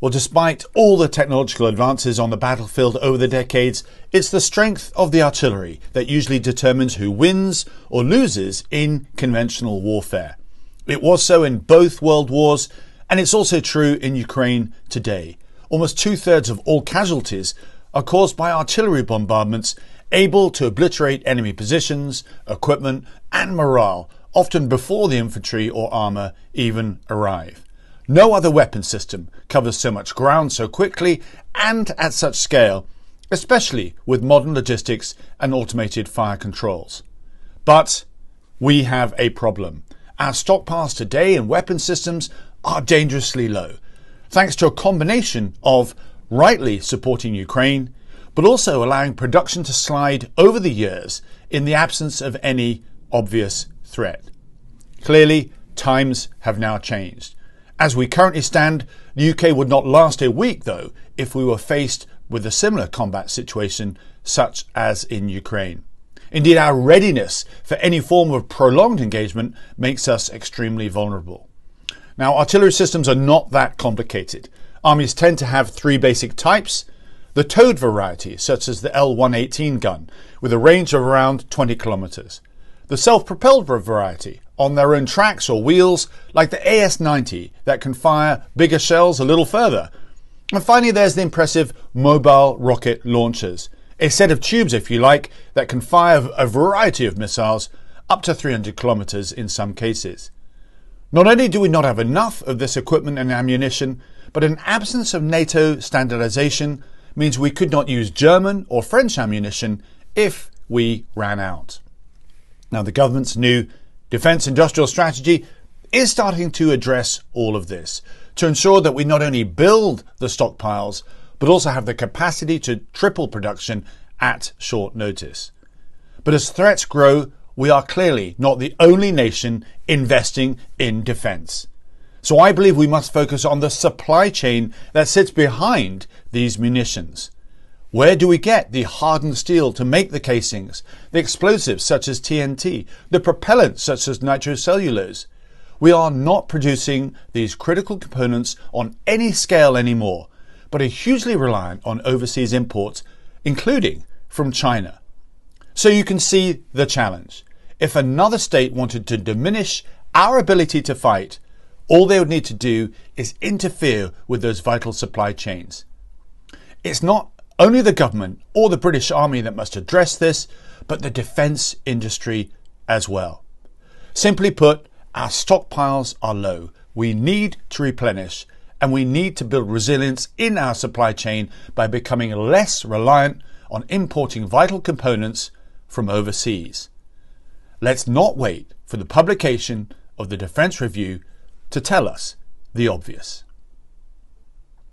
Well, despite all the technological advances on the battlefield over the decades, it's the strength of the artillery that usually determines who wins or loses in conventional warfare. It was so in both world wars, and it's also true in Ukraine today. Almost 2/3 of all casualties are caused by artillery bombardments able to obliterate enemy positions, equipment, and morale, often before the infantry or armour even arrive. No other weapon system covers so much ground so quickly and at such scale, especially with modern logistics and automated fire controls. But we have a problem. Our stockpiles today in weapon systems are dangerously low, thanks to a combination of rightly supporting Ukraine, but also allowing production to slide over the years in the absence of any obvious threat. Clearly, times have now changed. As we currently stand, the UK would not last a week, though, if we were faced with a similar combat situation such as in Ukraine. Indeed, our readiness for any form of prolonged engagement makes us extremely vulnerable. Now, artillery systems are not that complicated. Armies tend to have three basic types. The towed variety, such as the L-118 gun, with a range of around 20 kilometers. The self-propelled variety, on their own tracks or wheels, like the AS-90, that can fire bigger shells a little further. And finally, there's the impressive mobile rocket launchers, a set of tubes, if you like, that can fire a variety of missiles up to 300 kilometers in some cases. Not only do we not have enough of this equipment and ammunition, but an absence of NATO standardization means we could not use German or French ammunition if we ran out. Now, the government's new defence industrial strategy is starting to address all of this to ensure that we not only build the stockpiles, but also have the capacity to triple production at short notice. But as threats grow, we are clearly not the only nation investing in defence. So I believe we must focus on the supply chain that sits behind these munitions. Where do we get the hardened steel to make the casings, the explosives such as TNT, the propellants such as nitrocellulose? We are not producing these critical components on any scale anymore, but are hugely reliant on overseas imports, including from China. So you can see the challenge. If another state wanted to diminish our ability to fight, all they would need to do is interfere with those vital supply chains. It's not only the government or the British Army that must address this, but the defence industry as well. Simply put, our stockpiles are low. We need to replenish, and we need to build resilience in our supply chain by becoming less reliant on importing vital components from overseas. Let's not wait for the publication of the Defence Review to tell us the obvious.